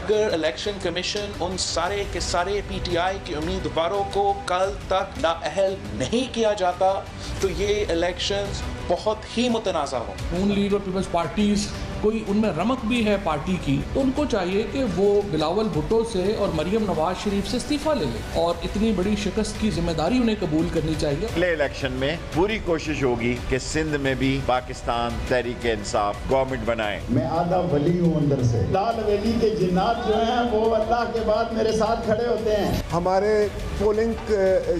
अगर election commission उन सारे के सारे पीटीआई के उम्मीदवारों को कल तक नाअहल नहीं किया जाता तो ये इलेक्शंस बहुत ही मुतनाज़ा हो। नून लीग और पीपल्स पार्टीज कोई उनमें रमक भी है पार्टी की, तो उनको चाहिए कि वो बिलावल भुट्टो से और मरियम नवाज शरीफ से इस्तीफा ले लें और इतनी बड़ी शिकस्त की जिम्मेदारी उन्हें कबूल करनी चाहिए। अगले इलेक्शन में पूरी कोशिश होगी कि सिंध में भी पाकिस्तान तहरीक इंसाफ गवर्नमेंट बनाए। मैं आधा वली हूँ अंदर से। लाल वली के जिन्नात जो हैं वो अल्लाह के बाद मेरे साथ खड़े होते हैं। हमारे पोलिंग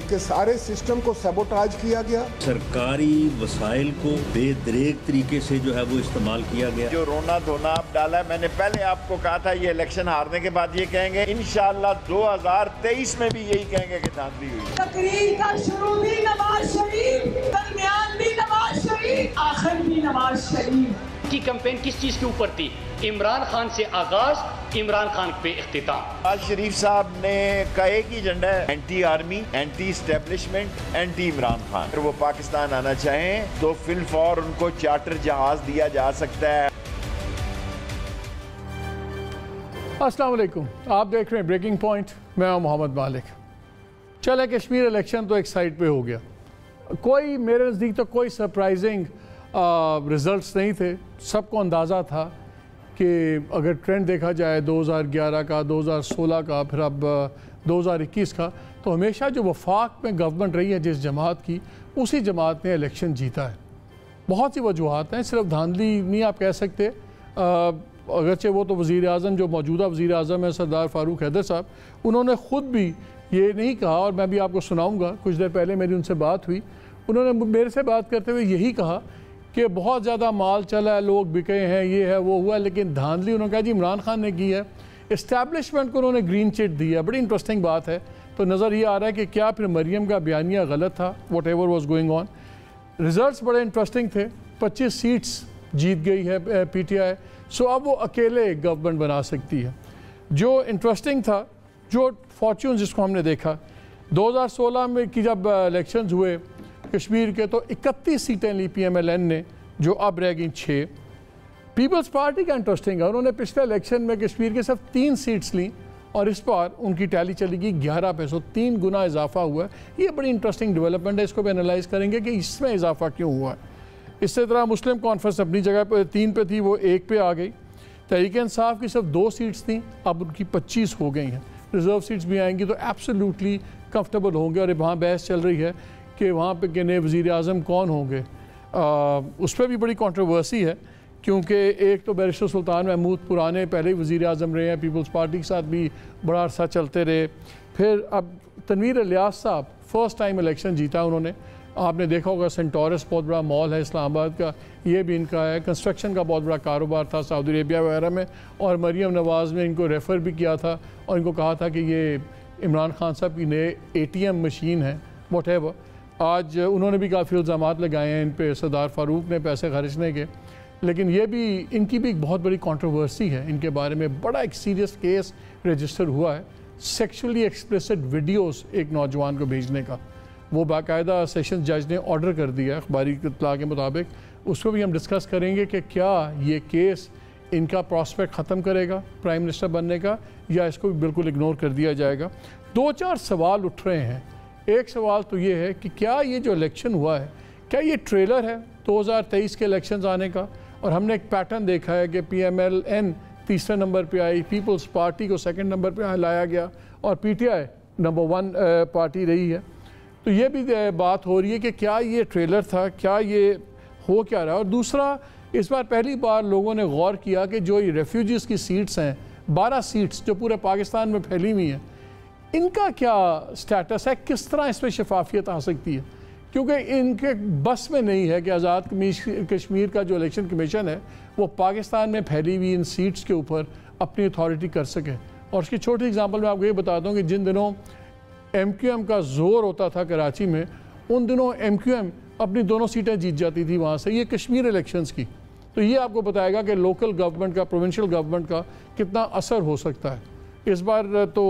के सारे सिस्टम को सबोटाज किया गया। सरकारी वसाइल को बेदरेक तरीके से जो है वो इस्तेमाल किया गया। जो रोना धोना आप डाला है, मैंने पहले आपको कहा था ये इलेक्शन हारने के बाद ये कहेंगे, इंशाअल्लाह 2023 में भी यही कहेंगे कि धांधली हुई। तकरीर का शुरू भी नवाज शरीफ, दरमियान भी नवाज शरीफ, आखिर भी नवाज शरीफ। की कैंपेन किस चीज के ऊपर थी? इमरान खान से आगाज, इमरान खान पे इख्तिताम। नवाज शरीफ साहब ने का एक ही एजेंडा है, anti army, anti establishment, anti Imran Khan. अगर वो पाकिस्तान आना चाहें तो फिलफौर उनको चार्टर जहाज दिया जा सकता है। अस्सलाम वालेकुम, आप देख रहे हैं ब्रेकिंग पॉइंट, मैं हूं मोहम्मद मालिक। चले कश्मीर इलेक्शन तो एक साइड पे हो गया, कोई मेरे नज़दीक तो कोई सरप्राइजिंग रिज़ल्ट्स नहीं थे। सबको अंदाज़ा था कि अगर ट्रेंड देखा जाए 2011 का, 2016 का, फिर अब 2021 का, तो हमेशा जो वफाक में गवर्नमेंट रही है जिस जमात की, उसी जमात ने इलेक्शन जीता है। बहुत सी वजूहत हैं, सिर्फ धांधली नहीं आप कह सकते। अगरचे वो तो वज़ीर आज़म जो मौजूदा वज़ीर आज़म है सरदार फ़ारूक हैदर साहब, उन्होंने ख़ुद भी ये नहीं कहा, और मैं भी आपको सुनाऊंगा। कुछ देर पहले मेरी उनसे बात हुई, उन्होंने मेरे से बात करते हुए यही कहा कि बहुत ज़्यादा माल चला है, लोग बिके हैं, ये है वो हुआ, लेकिन धांधली उन्होंने कहा जी इमरान खान ने की है। इस्टेब्लिशमेंट को उन्होंने ग्रीन चिट दी है। बड़ी इंटरेस्टिंग बात है। तो नज़र ये आ रहा है कि क्या फिर मरियम का बयानिया गलत था, what ever was going on. Result बड़े इंटरेस्टिंग थे। 25 सीट्स जीत गई है पीटीआई, सो अब वो अकेले गवर्नमेंट बना सकती है। जो इंटरेस्टिंग था, जो फॉर्च्यून जिसको हमने देखा 2016 में कि जब इलेक्शंस हुए कश्मीर के, तो 31 सीटें ली PMLN ने, जो अब रह गई 6। पीपल्स पार्टी का इंटरेस्टिंग है, उन्होंने पिछले इलेक्शन में कश्मीर के सिर्फ 3 सीट्स ली और इस बार उनकी टैली चलेगी 11 पे, सो 3 गुना इजाफा हुआ है। ये बड़ी इंटरेस्टिंग डेवलपमेंट है, इसको भी एनालाइज करेंगे कि इसमें इजाफा क्यों हुआ है। इसी तरह मुस्लिम कॉन्फ्रेंस अपनी जगह पर 3 पे थी, वो 1 पे आ गई। तहरीक इंसाफ की सिर्फ 2 सीट्स थी, अब उनकी 25 हो गई हैं। रिजर्व सीट्स भी आएंगी तो एब्सोल्युटली कंफर्टेबल होंगे। और वहाँ बहस चल रही है कि वहाँ पे कि नए वज़ीर आज़म कौन होंगे, उस पर भी बड़ी कंट्रोवर्सी है, क्योंकि एक तो बैरिस्टर सुल्तान महमूद पुराने पहले ही वज़ीर आज़म रहे हैं, पीपल्स पार्टी के साथ भी बड़ा अरसा चलते रहे। फिर अब तनवीर इलियास साहब फर्स्ट टाइम इलेक्शन जीता उन्होंने, आपने देखा होगा सेंटोरस बहुत बड़ा मॉल है इस्लामाबाद का, ये भी इनका है। कंस्ट्रक्शन का बहुत बड़ा कारोबार था सऊदी अरेबिया वगैरह में, और मरियम नवाज़ ने इनको रेफ़र भी किया था और इनको कहा था कि ये इमरान खान साहब की नए ATM मशीन है, वट एवर। आज उन्होंने भी काफ़ी इल्ज़ामात लगाए हैं इन पे सरदार फ़ारूक ने पैसे खर्चने के, लेकिन ये भी इनकी भी एक बहुत बड़ी कंट्रोवर्सी है। इनके बारे में बड़ा एक सीरियस केस रजिस्टर हुआ है, सेक्सुअली एक्सप्लिसिट वीडियोस एक नौजवान को भेजने का। वो बाकायदा सेशन जज ने ऑर्डर कर दिया अखबारी इत्तला के मुताबिक। उसको भी हम डिस्कस करेंगे कि क्या ये केस इनका प्रॉस्पेक्ट ख़त्म करेगा प्राइम मिनिस्टर बनने का, या इसको भी बिल्कुल इग्नोर कर दिया जाएगा। 2-4 सवाल उठ रहे हैं। एक सवाल तो ये है कि क्या ये जो इलेक्शन हुआ है, क्या ये ट्रेलर है 2023 के इलेक्शंस आने का? और हमने एक पैटर्न देखा है कि PMLN तीसरे नंबर पे आई, पीपल्स पार्टी को सेकंड नंबर पे लाया गया, और PTI नंबर 1 पार्टी रही है। तो ये भी बात हो रही है कि क्या ये ट्रेलर था, क्या ये हो क्या रहा है। और दूसरा, इस बार पहली बार लोगों ने गौर किया कि जो ये रेफ्यूजीज़ की सीट्स हैं, 12 सीट्स जो पूरे पाकिस्तान में फैली हुई हैं, इनका क्या स्टेटस है, किस तरह इसमें शफाफियत आ सकती है। क्योंकि इनके बस में नहीं है कि आज़ाद कश्मीर का जो इलेक्शन कमीशन है वो पाकिस्तान में फैली हुई इन सीट्स के ऊपर अपनी अथॉरिटी कर सके। और उसकी छोटी एग्जांपल मैं आपको ये बताता हूँ कि जिन दिनों MQM का ज़ोर होता था कराची में, उन दिनों MQM अपनी दोनों सीटें जीत जाती थी वहाँ से। ये कश्मीर इलेक्शंस की, तो ये आपको बताएगा कि लोकल गवर्नमेंट का, प्रोविंशियल गवर्नमेंट का कितना असर हो सकता है। इस बार तो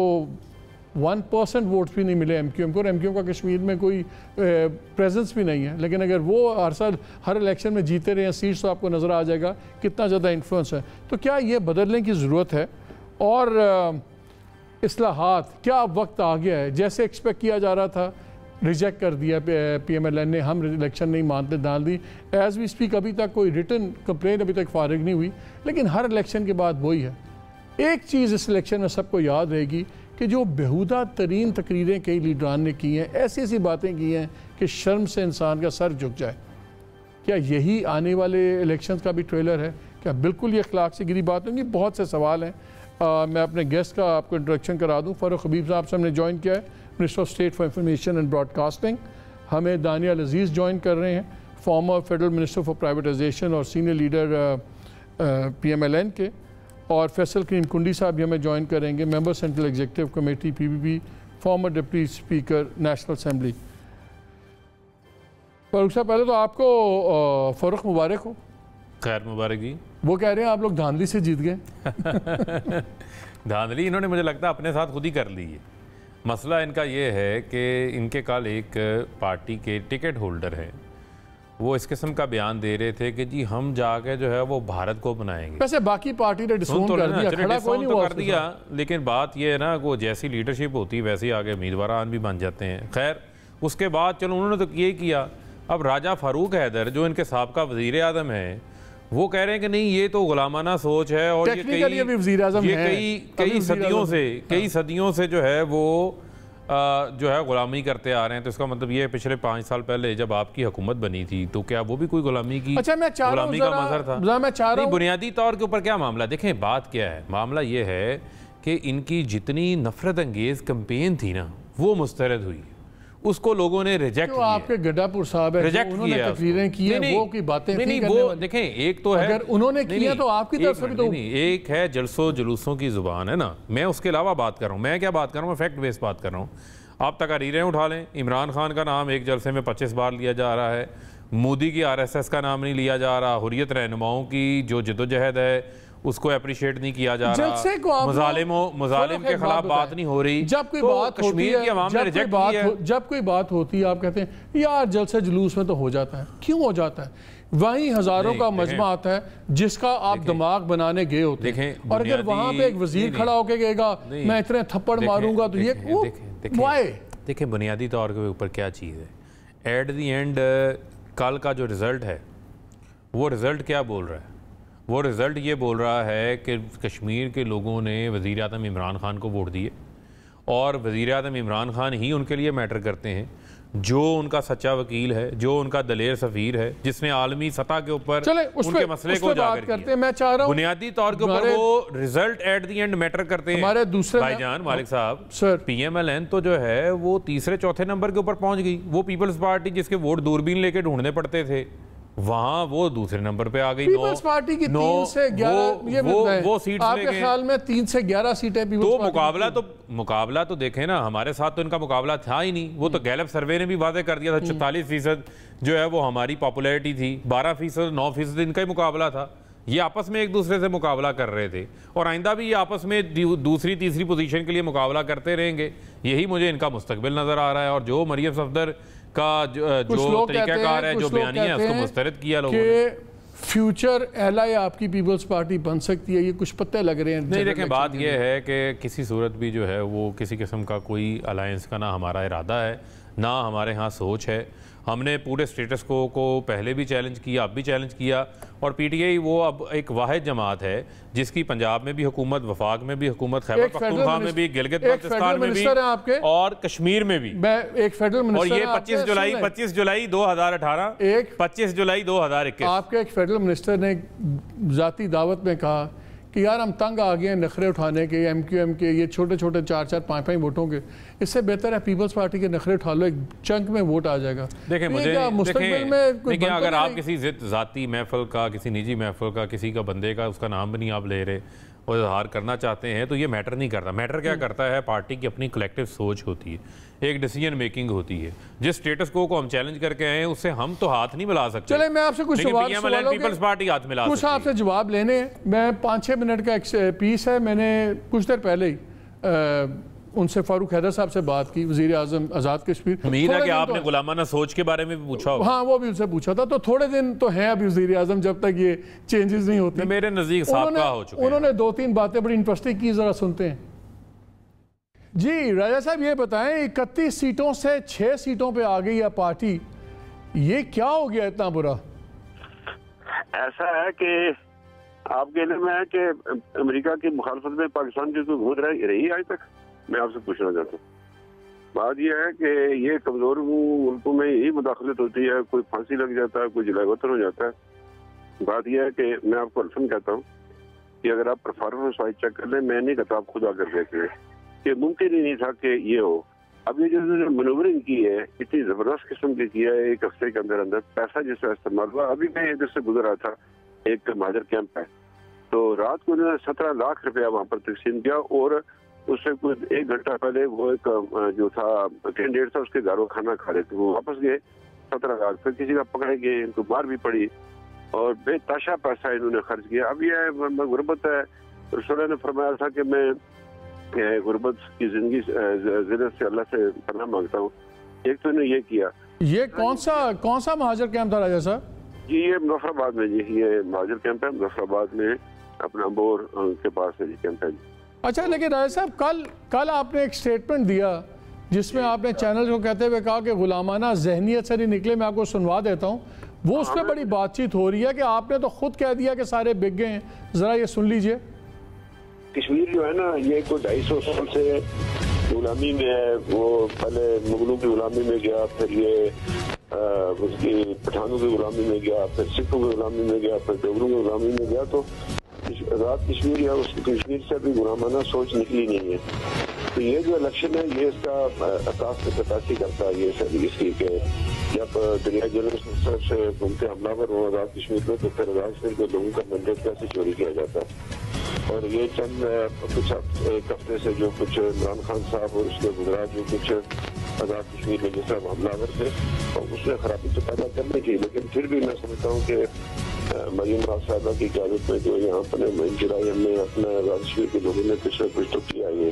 1% वोट्स भी नहीं मिले MQM को, और MQM का कश्मीर में कोई प्रेजेंस भी नहीं है। लेकिन अगर वो हर साल हर इलेक्शन में जीते रहे सीट्स, तो आपको नज़र आ जाएगा कितना ज़्यादा इन्फ्लुएंस है। तो क्या ये बदलने की ज़रूरत है? और इस्लाहात, क्या अब वक्त आ गया है? जैसे एक्सपेक्ट किया जा रहा था, रिजेक्ट कर दिया PMLN ने, हम इलेक्शन नहीं मानते, डाल दी। एज वी स्पीक अभी तक कोई रिटन कंप्लेंट अभी तक फारिग नहीं हुई, लेकिन हर इलेक्शन के बाद वही है। एक चीज़ इस इलेक्शन में सबको याद रहेगी कि जो बेहुदा तरीन तकरीरें कई लीडरान ने की हैं, ऐसी ऐसी बातें की हैं कि शर्म से इंसान का सर झुक जाए। क्या यही आने वाले इलेक्शन का भी ट्रेलर है? क्या बिल्कुल ये अखलाक से गिरी बात होंगी? बहुत से सवाल हैं। मैं अपने गेस्ट का आपको इंट्रोडक्शन करा दूं। फ़ारूक हबीब साहब से हमने ज्वाइन किया है, minister of state for information and broadcasting. हमें दानियाल अजीज़ ज्वाइन कर रहे हैं, farmer federal minister for privatisation और सीनियर लीडर PMLN के। और फैसल करीम कुंडी साहब भी हमें ज्वाइन करेंगे, member central executive committee PPP, farmer deputy speaker national assembly. Farooq साहब, पहले तो आपको फ़र्रुख मुबारक हो। खैर मुबारक जी। वो कह रहे हैं आप लोग धांधली से जीत गए। धांधली इन्होंने मुझे लगता है अपने साथ खुद ही कर ली है। मसला इनका ये है कि इनके कल एक पार्टी के टिकट होल्डर हैं, वो इस किस्म का बयान दे रहे थे कि जी हम जाके जो है वो भारत को बनाएंगे। वैसे बाकी पार्टी ने डिसोन कर दिया, खड़ा कोई नहीं हुआ कर दिया, लेकिन बात ये है ना, वो जैसी लीडरशिप होती है वैसे आगे उम्मीदवारान भी बन जाते हैं। खैर उसके बाद चलो उन्होंने तो ये किया। अब राजा फारूक हैदर जो इनके साबका वज़ीर आज़म है, वो कह रहे हैं कि नहीं ये तो गुलामाना सोच है और ये कई सदियों से जो है वो जो है गुलामी करते आ रहे हैं। तो इसका मतलब ये पिछले 5 साल पहले जब आपकी हुकूमत बनी थी तो क्या वो भी कोई गुलामी की गुलामी का मंजर था? मैं चाह रहा हूं बुनियादी तौर के ऊपर क्या मामला, देखें बात क्या है, मामला ये है कि इनकी जितनी नफरत अंगेज कैंपेन थी ना वो मुस्तरद हुई, उसको लोगों ने रिजेक्ट किया। आपके गड्डापुर साहब है, रिजेक्ट किया, तकरीरें की हैं, वो की बातें नहीं वो देखें, एक तो है अगर उन्होंने किया तो आपकी तरफ से भी तो नहीं, एक है जलसों जुलूसों की जुबान है ना, मैं उसके अलावा बात कर रहा हूँ। मैं क्या बात कर रहा हूँ, मैं फैक्ट बेस्ड बात कर रहा हूँ। आप तकारीरें उठा लें, इमरान खान का नाम एक जलसे में 25 बार लिया जा रहा है, मोदी की RSS का नाम नहीं लिया जा रहा, हुर्रियत रहनुमाओं की जो जदोजहद है उसको अप्रिशिएट नहीं किया जा रहा, मुजालिम के खिलाफ बात नहीं हो रही। जब कोई बात होती है, जब कोई बात होती है आप कहते हैं यार जलसे जुलूस में तो हो जाता है। क्यों हो जाता है? वहीं हजारों का मजमा आता है जिसका आप दिमाग बनाने गए होते हैं, और अगर वहां पे एक वजीर खड़ा होकर कहेगा मैं इतने थप्पड़ मारूंगा तो ये देखें बुनियादी तौर के ऊपर क्या चीज़ है। एट दी एंड कल का जो रिजल्ट है वो रिजल्ट क्या बोल रहा है? वो रिज़ल्ट ये बोल रहा है कि कश्मीर के लोगों ने वज़ीर आज़म इमरान खान को वोट दिए और वज़ीर आज़म इमरान खान ही उनके लिए मैटर करते हैं, जो उनका सच्चा वकील है, जो उनका दलेर सफ़ीर है, जिसने आलमी सतह के ऊपर उनके मसले को उजागर किया। मैं चाह रहा हूं बुनियादी तौर के ऊपर वो result at the and matter करते हैं। हमारे दूसरे भाईजान मालिक साहब, PMLN तो जो है वो तीसरे चौथे नंबर के ऊपर पहुंच गई। वो पीपल्स पार्टी जिसके वोट दूरबीन लेके ढूंढने पड़ते थे, वहां वो दूसरे नंबर पे आ गई। पीपल्स पार्टी की 3 से 11 वो सीट्स आपके ख्याल में 3 से 11 सीटें तो मुकाबला तो देखें ना, हमारे साथ तो इनका मुकाबला था ही नहीं। वो तो गैलप सर्वे ने भी वादे कर दिया था 44% जो है वो हमारी पॉपुलैरिटी थी, 12% 9% इनका ही मुकाबला था। ये आपस में एक दूसरे से मुकाबला कर रहे थे और आइंदा भी ये आपस में दूसरी तीसरी पोजीशन के लिए मुकाबला करते रहेंगे। यही मुझे इनका मुस्तकबिल नजर आ रहा है। और जो मरियम सफदर का जो तरीकाकार है, जो बयानिया है, उसको मुस्तरद किया लोगों ने। फ्यूचर एलाई आपकी पीपल्स पार्टी बन सकती है, ये कुछ पत्ते लग रहे हैं। नहीं देखें, बात यह है कि किसी सूरत भी जो है वो किसी किस्म का कोई अलायंस का ना हमारा इरादा है, ना हमारे यहाँ सोच है। हमने पूरे स्टेटस को पहले भी चैलेंज किया, अब भी चैलेंज किया। और PTI वो अब एक वाहिद जमात है जिसकी पंजाब में भी हुकूमत, वफाक में भी हुकूमत, खैबर पख्तूनख्वा में भी, गिलगित बल्तिस्तान में भी और कश्मीर में भी। एक फेडरल मिनिस्टर और ये 25 जुलाई 2018 25 जुलाई 2021 आपके एक फेडरल मिनिस्टर ने जाती दावत में कहा कि यार हम तंग आ गए हैं नखरे उठाने के, MQM के ये छोटे छोटे 4-4, 5-5 वोटों के। इससे बेहतर है पीपल्स पार्टी के नखरे उठा लो, एक चंक में वोट आ जाएगा। देखें मुझे मुस्तकबिल में अगर आप किसी जाती महफिल का, किसी निजी महफिल का, किसी का बंदे का उसका नाम भी नहीं आप ले रहे और इजहार करना चाहते हैं तो ये मैटर नहीं करता। मैटर क्या करता है, पार्टी की अपनी कलेक्टिव सोच होती है, एक डिसीजन मेकिंग होती है। जिस स्टेटस को हम चैलेंज करके आए हैं उससे हम तो हाथ नहीं मिला सकते। चले मैं आपसे कुछ पीपल्स पार्टी हाथ मिला कुछ आपसे जवाब लेने। मैं 5-6 मिनट का एक पीस है, मैंने कुछ देर पहले ही उनसे फारूक हैदर साहब से बात की, वज़ीर आज़म आज़ाद कश्मीर। उम्मीद है कि आपने गुलामाना सोच के बारे में भी पूछा होगा। हाँ, वो भी उनसे पूछा था। तो थोड़े दिन तो हैं अभी वज़ीर आज़म, जब तक ये चेंजेस नहीं होते। मेरे नज़दीक साबका हो चुके हैं। उन्होंने 2-3 बातें बड़ी इंटरेस्टिंग की, ज़रा सुनते हैं। जी राजा साहब, ये बताएं, 31 सीटों से 6 सीटों पे आ गई है पार्टी, ये क्या हो गया इतना बुरा? ऐसा है कि आपके इल्म में है कि अमेरिका की मुखालफत में पाकिस्तान की कोई घूद रही आज तक? मैं आपसे पूछना चाहता हूँ। बात यह है कि ये कमजोर मुल्कों में यही मुदाखलत होती है, कोई फांसी लग जाता है, कोई जलावतन हो जाता है। बात यह है कि मैं आपको अल्फन कहता हूँ कि अगर आप परफॉर्मेंस वाइज चेक कर लें, मैं नहीं कहता, आप खुद आकर देख लें कि मुमकिन ही नहीं था कि ये हो। अब ये जो मनोवरिंग की है, इतनी जबरदस्त किस्म की किया है, एक हफ्ते के अंदर अंदर पैसा जिसका इस्तेमाल हुआ। अभी मैं इधर से गुजरा था, एक महाजर कैंप है, तो रात को 17 लाख रुपया वहाँ पर तकसीम किया, और उससे कोई 1 घंटा पहले वो एक जो था कैंडिडेट था, उसके घर वो खाना खा रहे थे, वो वापस गए 17 लाख, फिर किसी का पकड़े गए, इनको मार भी पड़ी और बेताशा पैसा इन्होंने खर्च किया। अब यह गुर्बत है। रसूल ने फरमाया था कि मैं गुर्बत की जिंदगी जिल्लत से अल्लाह से पनाह मांगता हूँ। एक तो इन्होंने ये किया। ये कौन सा महाजर कैंप था राजा साहब? जी ये मुजफ्फराबाद में, जी ये महाजर कैंप है मुजफ्फराबाद में, अपना बोर के पास है जी कैंप है जी। अच्छा, लेकिन राजा साहब कल आपने एक स्टेटमेंट दिया जिसमें आपने चैनल को कहते हुए कहा कि गुलामाना जहनियत से नहीं निकले। मैं आपको सुनवा देता हूँ, वो उस पर बड़ी बातचीत हो रही है कि आपने तो खुद कह दिया कि सारे बिक गए हैं। जरा ये सुन लीजिए। कश्मीर जो है ना, ये कोई 250 साल से गुलामी में है। वो पहले मुगलों की गुलामी में गया, फिर ये उसकी पठानों की गुलामी में गया, फिर सिखों की गुलामी में गया, फिर डोगरों की गुलामी में गया। तो आज़ाद कश्मीर या उस कश्मीर से अभी गुलामाना सोच निकली नहीं है। तो ये जो इलेक्शन है, ये इसका असास से कतासी करता है। ये सब इसकी के जब दरिया जनरल से घूमते हमलावर हो आज़ाद कश्मीर में, तो फिर आज़ाद कश्मीर के लोगों का मैंडेट कैसे चोरी किया जाता है। और ये चंद कुछ एक हफ्ते से जो कुछ इमरान खान साहब और उसके गुजरात जो कुछ आज़ाद कश्मीर में जैसा हमलावर थे, और उसने खराबी तो पैदा करने की, लेकिन फिर भी मैं समझता हूँ कि मरीम राज साहबा की क़यादत में जो यहाँ पर मुहिम चलाई हमने, अपना आज़ाद कश्मीर के लोगों ने कुछ न कुछ तो किया। ये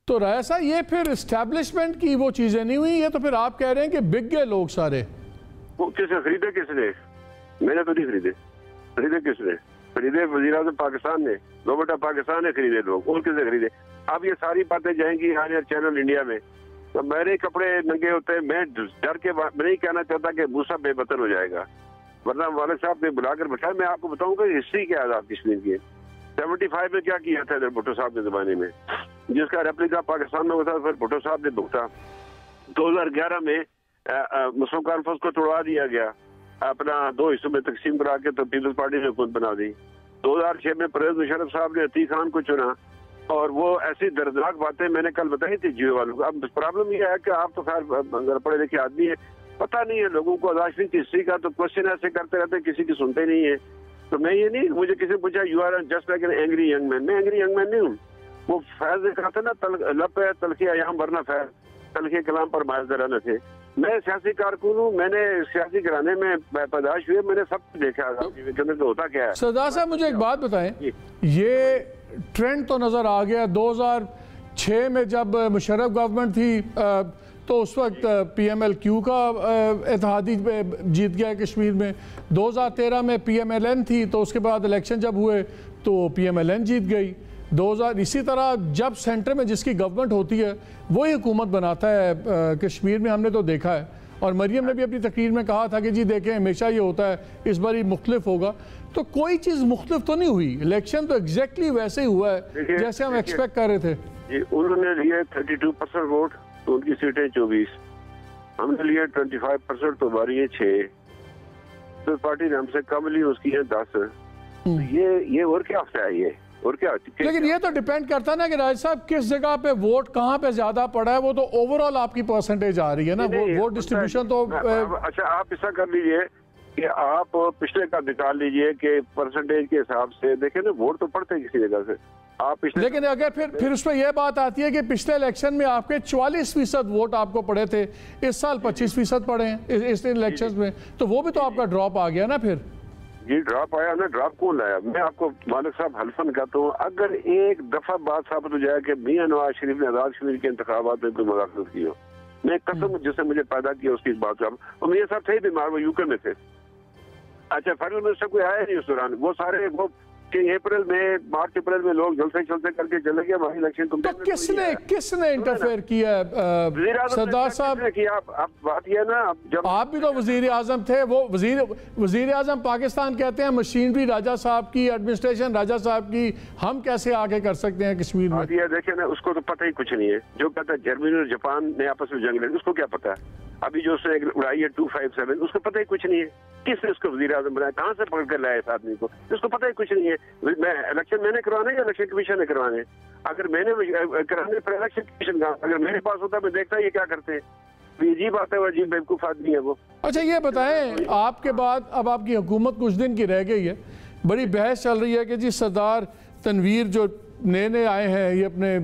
तो राय साहब, ये फिर एस्टेब्लिशमेंट की वो चीज़ें नहीं हुई, ये तो फिर आप कह रहे हैं कि बिक गए लोग सारे। वो किसने खरीदे? किसने? मैंने तो नहीं खरीदे। खरीदे किसने? खरीदे वज़ीर आज़म पाकिस्तान ने, दो बेटा पाकिस्तान ने खरीदे लोग, और किसने खरीदे? अब ये सारी बातें जाएंगी यहाँ चैनल इंडिया में, तो मेरे कपड़े नंगे होते हैं। मैं डर के नहीं कहना चाहता कि मूसा बेवतन हो जाएगा, वरना वाले साहब ने बुलाकर बैठाया। मैं आपको बताऊंगा हिस्ट्री क्या है आज़ाद कश्मीर की। 75 में क्या किया था इधर भुट्टो साहब के ज़माने में, जिसका रेप्लिका पाकिस्तान में होता, फिर भुट्टो साहब ने भुगता। 2011 में मुस्लिम कॉन्फ्रेंस को तोड़वा दिया गया, अपना 2 हिस्सों में तकसीम करा के तो पीपल्स पार्टी ने खुद बना दी। 2006 में परवेज मुशर्रफ साहब ने अतीक खान को चुना, और वो ऐसी दर्दनाक बातें मैंने कल बताई थी जियो वालों को। अब प्रॉब्लम यह है कि आप तो खैर पढ़े लिखे आदमी है, पता नहीं है लोगों को आज़ाद कश्मीर की हिस्ट्री का, तो क्वेश्चन ऐसे करते रहते, किसी की सुनते नहीं है। तो मैं ये नहीं, मुझे किसी ने पूछा you are just like an angry young man, मैं एंग्री यंग मैन नहीं हूँ। वो फैज ने कहा था ना, लब है तलखी अयाम वरना फैज, तलखी कलाम पर माजरा न थे। मैं सियासी कारकुन हूँ, मैंने सियासी घराने में पैदाश हुए, मैंने सब कुछ देखा है तो होता क्या है। सरदार साहब मुझे एक बात बताएं, ये ट्रेंड तो नज़र आ गया 2006 में जब मुशर्रफ गवर्नमेंट थी, तो उस वक्त PMLQ का इत्तेहादी जीत गया कश्मीर में। 2013 में PMLN थी, तो उसके बाद इलेक्शन जब हुए तो PMLN जीत गई। 2000 इसी तरह जब सेंटर में जिसकी गवर्नमेंट होती है वही हुकूमत बनाता है कश्मीर में, हमने तो देखा है। और मरियम ने भी अपनी तकरीर में कहा था कि जी देखें हमेशा ये होता है, इस बार ही मुख्तलिफ होगा। तो कोई चीज़ मुख्तलिफ तो नहीं हुई, इलेक्शन तो एग्जैक्टली वैसे ही हुआ है जैसे हम एक्सपेक्ट कर रहे थे। उन्होंने लिए 32% वोट, तो उनकी सीटें 24, हमने लिए 25%, तो हमारी ये 6, तो पार्टी ने हमसे कम ली, उसकी है 10। ये और क्या है ये, और क्या? लेकिन ये तो डिपेंड करता है ना कि राज साहब किस जगह पे वोट कहाँ पे ज्यादा पड़ा है, वो तो ओवरऑल आपकी परसेंटेज आ रही है ना, वोट डिस्ट्रीब्यूशन तो। अच्छा आप ऐसा कर लीजिए कि आप पिछले का निकाल लीजिए कि परसेंटेज के हिसाब से देखें ना, वोट तो पड़ते हैं किसी जगह से आप। लेकिन अगर फिर उसमें यह बात आती है कि पिछले इलेक्शन में आपके 44% वोट आपको पड़े थे, इस साल 25% पड़े हैं इस इलेक्शन में, तो वो भी तो आपका ड्रॉप आ गया ना फिर। ये ड्रॉप आया ना, ड्रॉप कौन लाया? मैं आपको मालिक साहब हल्फन कहता हूँ, अगर एक दफा बात साबित हो जाए कि मियां नवाज शरीफ ने आजाद कश्मीर के इंतखाबात में कोई मुदाखलत की हो, मैं कसम जिससे मुझे पैदा किया उसकी बात साहब, और मियां साहब थे बीमार, वो यूके में थे। अच्छा, फॉरेन मिनिस्टर कोई आया नहीं उस दौरान, वो सारे वो कि अप्रैल में, मार्च अप्रैल में लोग जलसे चलते करके चले गए हमारी इलेक्शन। तो किसने इंटरफेयर किया सरदार साहब? आप बात ये ना, जब आप भी तो वजीर आजम थे, वो वजीर आजम पाकिस्तान कहते हैं मशीनरी राजा साहब की, एडमिनिस्ट्रेशन राजा साहब की, हम कैसे आगे कर सकते हैं कश्मीर में? ये देखे ना, उसको तो पता ही कुछ नहीं है। जो कहता है जर्मनी और जापान ने आपस में जंग लड़ी, उसको क्या पता है? अभी जो उसने उड़ाई है 257, उसको पता ही कुछ नहीं है। किसने उसको वजीर आजम बनाया, कहाँ से पकड़ कर लाया इस आदमी को, इसको पता ही कुछ नहीं है। मैं इलेक्शन मैंने करवाने या इलेक्शन कमीशन ने करवाने? अगर मैंने कराने फिर इलेक्शन कमीशन का, अगर मेरे पास होता मैं देखता ये क्या करते हैं। अजीब बात है, वो अजीब बेवकूफ आदमी है वो। अच्छा ये बताएं, आपके बाद अब आपकी हुकूमत कुछ दिन की रह गई है, बड़ी बहस चल रही है कि जी सरदार तनवीर जो नए आए हैं ये अपने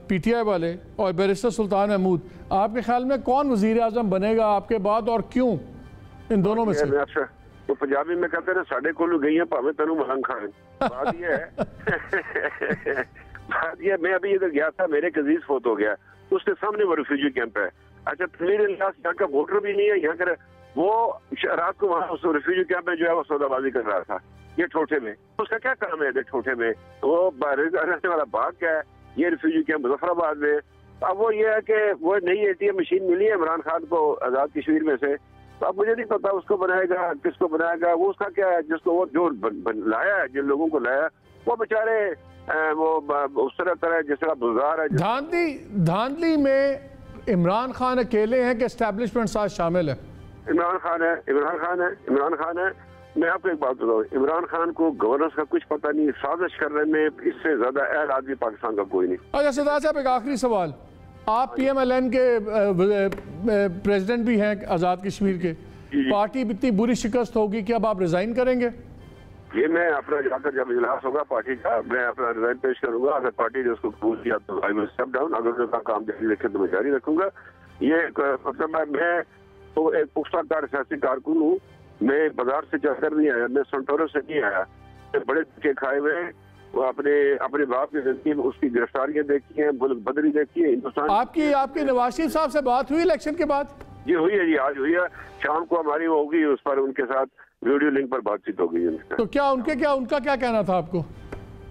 PTI वाले और बैरिस्टर सुल्तान महमूद, आपके ख्याल में कौन वजीर आजम बनेगा आपके बाद और क्यों इन दोनों में से? तो पंजाबी में कहते हैं साढ़े कोलू गई है भावे तेनू मलंग खान। बात ये है बात ये, मैं अभी इधर गया था, मेरे एक अजीज फोत हो गया, उसके सामने वो रिफ्यूजी कैंप है। अच्छा, तनवीर इलियास यहाँ का वोटर भी नहीं है, यहाँ का वो रात को वहाँ उस रिफ्यूजी कैंप में जो है वो सौदाबाजी कर रहा था, ये ठोठे में। उसका क्या काम है ठोठे में? वो रहने वाला बाग क्या है, ये रिफ्यूजी कैंप मुजफ्फराबाद में। अब वो ये है कि वो नई ATM मशीन मिली है इमरान खान को आजाद कश्मीर में से, तो अब मुझे नहीं पता उसको बनाएगा किसको बनाएगा, वो उसका क्या है, जिसको वो जो लाया है, जिन लोगों को लाया वो बेचारे वो उस तरह जिस तरह बुज़ार है। धांधली में इमरान खान अकेले हैं कि एस्टेब्लिशमेंट साथ शामिल है? इमरान खान है। मैं आपको एक बात बताऊँ, इमरान खान को गवर्नेंस का कुछ पता नहीं, साजिश करने में इससे ज्यादा अहल आदमी पाकिस्तान का कोई नहीं। अच्छा सरदार साहब, एक आखिरी सवाल, आप PMLN के प्रेसिडेंट भी हैं आज़ाद कश्मीर के, पार्टी इतनी बुरी शिकस्त होगी कि अब आप रिजाइन करेंगे? ये मैं अपना जाकर जब इजलास होगा पार्टी का, मैं अपना रिजाइन पेश करूंगा। अगर पार्टी ने उसको कबूल किया तो आई विल स्टेप डाउन, अगर उनका काम जारी रखे तो मैं जारी रखूंगा। ये मतलब मैं तो एक पुख्ता सियासी कारकुन हूँ, मैं बाजार से चलकर नहीं आया, मैं संटोरो से नहीं आया, बड़े के खाए हुए वो अपने बाप की जिंदगी में उसकी गिरफ्तारियां देखी हैं, मुल्क बदली देखी है हिंदुस्तान। आपकी नवाज शरीफ साहब से बात हुई इलेक्शन के बाद? जी हुई है जी, आज हुई है, शाम को हमारी वो होगी, उस पर उनके साथ वीडियो लिंक पर बातचीत होगी। तो उनका क्या कहना था आपको?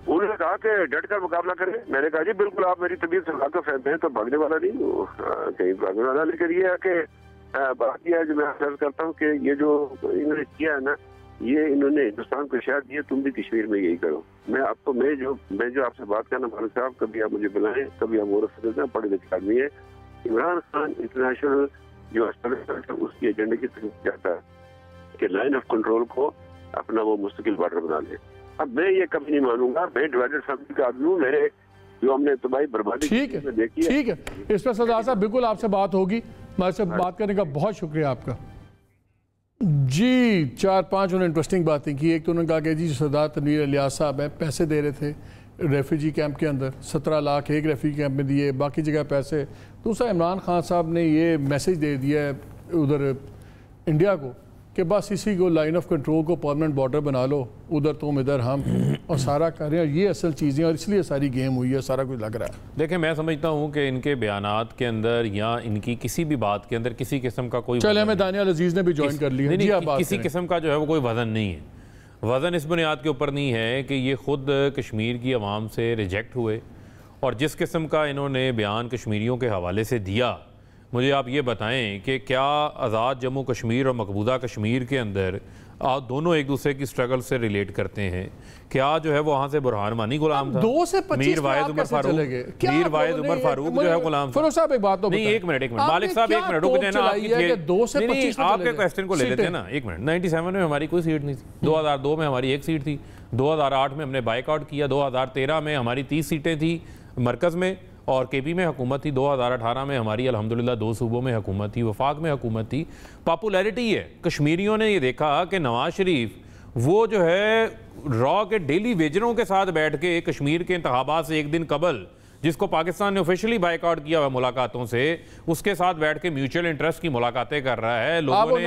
उन्होंने कहा कि डट कर मुकाबला करें। मैंने कहा जी बिल्कुल, आप मेरी तबीयत से वाकिफ हैं, तो भागने वाला नहीं हूँ, कहीं भागने वाला। लेकिन ये है कि बात यह है जो मैं अर्ज करता हूँ कि ये जो इन्होंने किया है ना, ये इन्होंने हिंदुस्तान को शहर दिया, तुम भी कश्मीर में यही करो। मैं जो आपसे बात करना मालिक साहब, कभी आप मुझे बुलाएं, कभी आप वो पढ़े लिखे आदमी है। इमरान खान इंटरनेशनल जो उसकी एजेंडे की तरफ जाता है कि लाइन ऑफ कंट्रोल को अपना वो मुस्तकिल बॉर्डर बना ले। अब मैं ये कभी नहीं मानूंगा, मैं डिवाइडेड फैमिली का आदमी हूँ, मेरे जो हमने तबाही बर्बादी ठीक है। इस पर सरदार साहब बिल्कुल आपसे बात होगी, हमारे से बात करने का बहुत शुक्रिया आपका जी। 4-5 उन्होंने इंटरेस्टिंग बातें की। एक तो उन्होंने कहा कि जी सरदार तनवीर इलियास साहब हैं, पैसे दे रहे थे रेफ्यूजी कैंप के अंदर, 17 लाख एक रेफ्यूजी कैंप में दिए, बाकी जगह पैसे। दूसरा, इमरान खान साहब ने ये मैसेज दे दिया है उधर इंडिया को कि बस इसी को लाइन ऑफ कंट्रोल को परमानेंट बॉर्डर बना लो, उधर तुम इधर हम, और सारा कर रहे हैं। ये असल चीज़ें, और इसलिए सारी गेम हुई है, सारा कुछ लग रहा है। देखिए, मैं समझता हूँ कि इनके बयानात के अंदर या इनकी किसी भी बात के अंदर किसी किस्म का कोई, चले हमें दानियाल अजीज़ ने भी ज्वाइन कर लिया, किसी किस्म का जो है वो कोई वजन नहीं है। वज़न इस बुनियाद के ऊपर नहीं है कि ये ख़ुद कश्मीर की आवाम से रिजेक्ट हुए, और जिस किस्म का इन्होंने बयान कश्मीरियों के हवाले से दिया, मुझे आप ये बताएं कि क्या आज़ाद जम्मू कश्मीर और मकबूजा कश्मीर के अंदर दोनों एक दूसरे की स्ट्रगल से रिलेट करते हैं? क्या जो है वो वहाँ से बुरहान वानी गुलाम था, मीर वाहिद उमर फारूक जो है गुलाम था। एक बात तो नहीं, एक मिनट मालिक साहब, एक मिनट रुक देना, आपके क्वेश्चन को ले लेते हैं ना। एक मिनट, 97 में हमारी कोई सीट नहीं थी, 2002 में हमारी एक सीट थी, 2008 में हमने बाइकआउट किया, 2013 में हमारी 30 सीटें थी मरकज़ में और केपी में हुकूमत थी, 2018 में हमारी अल्हम्दुलिल्लाह 2 सूबों में हुकूमत थी, वफाक में हुकूमत थी। पॉपुलैरिटी है, कश्मीरियों ने ये देखा कि नवाज शरीफ वो जो है रॉ के डेली वेजरों के साथ बैठ के कश्मीर के इंतखाबात से एक दिन कबल जिसको पाकिस्तान ने ऑफिशियली बायकॉट किया हुआ मुलाकातों से, उसके साथ बैठ के म्यूचुअल इंटरेस्ट की मुलाकातें कर रहा है। लोगों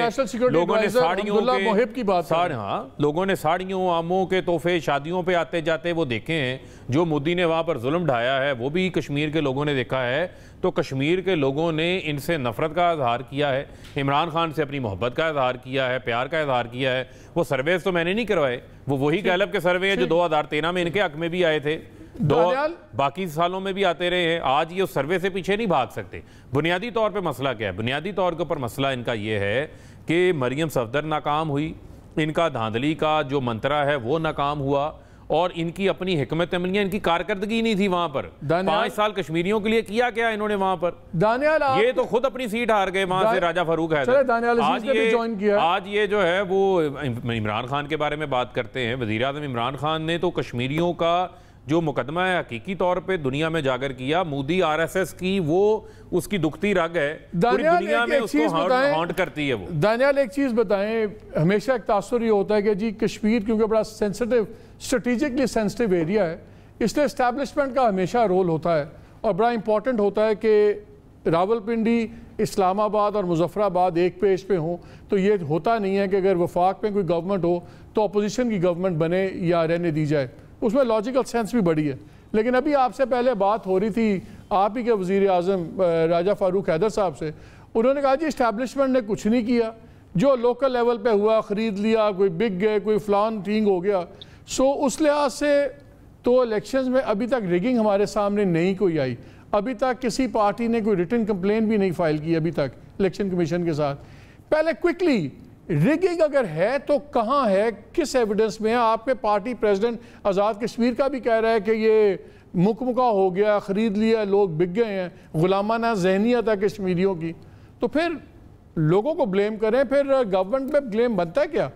ने साड़ियों आमों के तोहफे शादियों पे आते जाते वो देखे हैं। जो मोदी ने वहां पर जुल्म ढाया है वो भी कश्मीर के लोगों ने देखा है। तो कश्मीर के लोगों ने इनसे नफरत का इजहार किया है, इमरान खान से अपनी मोहब्बत का इजहार किया है, प्यार का इजहार किया है। वो सर्वेस तो मैंने नहीं करवाए, वो वही गैलप के सर्वे हैं जो 2013 में इनके हक में भी आए थे, बाकी सालों में भी आते रहे हैं। आज ये उस सर्वे से पीछे नहीं भाग सकते। बुनियादी तौर पे मसला क्या है? बुनियादी तौर के ऊपर मसला इनका ये है कि मरियम सफदर नाकाम हुई, इनका धांधली का जो मंत्रा है वो नाकाम हुआ, और इनकी अपनी हिकमत अमलियां, इनकी कारकर्दगी नहीं थी वहां पर। 5 साल कश्मीरियों के लिए किया क्या इन्होंने वहां पर? दानियाल ये तो खुद अपनी सीट हार गए वहां से, राजा फारूक है। आज ये जो है वो इमरान खान के बारे में बात करते हैं। वजीर आज़म इमरान खान ने तो कश्मीरियों का जो मुकदमा है हकीकी तौर पे दुनिया में जाकर किया। मोदी RSS की वो उसकी दुखती रग है, पूरी दुनिया में उसको हॉन्ट करती है वो। दानियाल एक चीज बताएं, हमेशा एक तासुर ये होता है कि जी कश्मीर क्योंकि बड़ा सेंसिटिव, स्ट्रेटेजिकली सेंसिटिव एरिया है, इसलिए एस्टैब्लिशमेंट का हमेशा रोल होता है और बड़ा इंपॉर्टेंट होता है कि रावलपिंडी, इस्लामाबाद और मुजफ्फराबाद एक पेज पे हों। तो ये होता नहीं है कि अगर वफाक में कोई गवर्नमेंट हो तो अपोजिशन की गवर्नमेंट बने या रहने दी जाए, उसमें लॉजिकल सेंस भी बड़ी है। लेकिन अभी आपसे पहले बात हो रही थी आप ही के वज़ीर आज़म राजा फारूक हैदर साहब से, उन्होंने कहा जी इस्टेब्लिशमेंट ने कुछ नहीं किया, जो लोकल लेवल पे हुआ ख़रीद लिया, कोई बिक गए, कोई फलान थिंग हो गया। सो उस लिहाज से तो इलेक्शंस में अभी तक रिगिंग हमारे सामने नहीं कोई आई, अभी तक किसी पार्टी ने कोई रिटन कंप्लेंट भी नहीं फाइल की अभी तक इलेक्शन कमीशन के साथ। पहले क्विकली रिगिंग अगर है तो कहाँ है, किस एविडेंस में है? आपके पार्टी प्रेसिडेंट आज़ाद कश्मीर का भी कह रहा है कि ये मुकमुका हो गया, ख़रीद लिया, लोग बिक गए हैं, गुलामाना जहनियत है कश्मीरियों की। तो फिर लोगों को ब्लेम करें, फिर गवर्नमेंट पे ब्लेम बनता है क्या?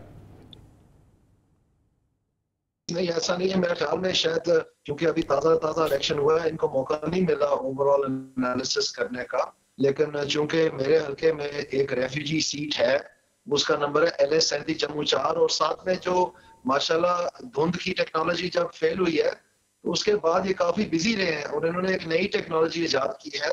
नहीं, ऐसा नहीं है मेरे ख्याल में। शायद क्योंकि अभी ताज़ा इलेक्शन हुआ है, इनको मौका नहीं मिला ओवरऑल एनालिसिस करने का। लेकिन चूंकि मेरे हल्के में एक रेफ्यूजी सीट है, उसका नंबर है LS 37 जम्मू 4, और साथ में जो माशाल्लाह धुंध की टेक्नोलॉजी जब फेल हुई है तो उसके बाद ये काफी बिजी रहे हैं और इन्होंने एक नई टेक्नोलॉजी ईजाद की है।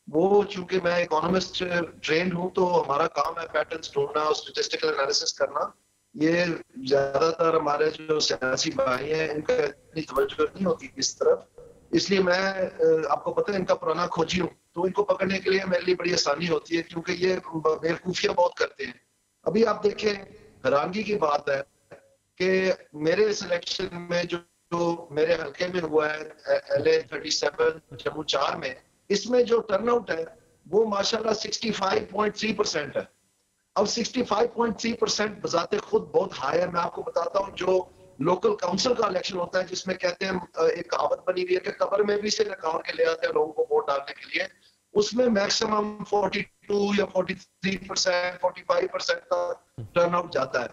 वो चूंकि मैं इकोनॉमिस्ट ट्रेंड हूँ तो हमारा काम है पैटर्न्स ढूंढना और स्टैटिस्टिकल एनालिसिस करना। ये ज्यादातर हमारे जो सियासी भाई हैं इनका इतनी तवज्जो नहीं होती इस तरफ, इसलिए मैं आपको पता है इनका पुराना खोजी हूँ, तो इनको पकड़ने के लिए मेरे लिए बड़ी आसानी होती है क्योंकि ये बेवकूफियां बहुत करते हैं। अभी आप देखें, हैरानगी की बात है कि मेरे सिलेक्शन में जो मेरे हल्के में हुआ है LA 37 जम्मू 4 में, इसमें जो टर्नआउट है वो माशाल्लाह 65.3% है। अब 65.3% बजाते खुद बहुत हाई है। मैं आपको बताता हूँ, जो लोकल काउंसिल का इलेक्शन होता है जिसमें कहते हैं एक कहावत बनी हुई है कि कब्र में भी से निकाल के ले आते हैं लोगों को वोट डालने के लिए, उसमें मैक्सिमम 42 या 43%, 45% का टर्नआउट जाता है।